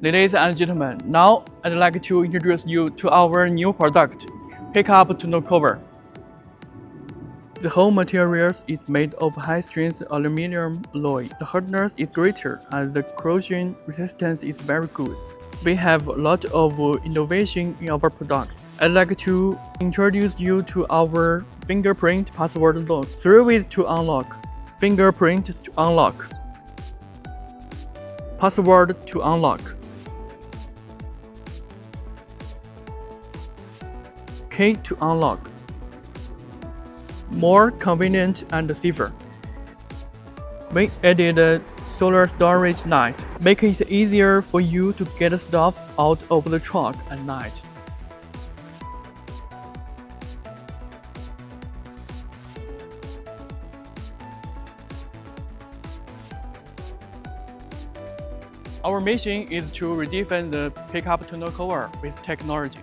Ladies and gentlemen, now I'd like to introduce you to our new product, Pickup Tonneau cover. The whole material is made of high-strength aluminum alloy. The hardness is greater and the corrosion resistance is very good. We have a lot of innovation in our product. I'd like to introduce you to our fingerprint password lock. 3 ways to unlock. Fingerprint to unlock. Password to unlock. Key to unlock. More convenient and safer. We added a solar storage light, making it easier for you to get stuff out of the truck at night. Our mission is to redefine the pickup tonneau cover with technology.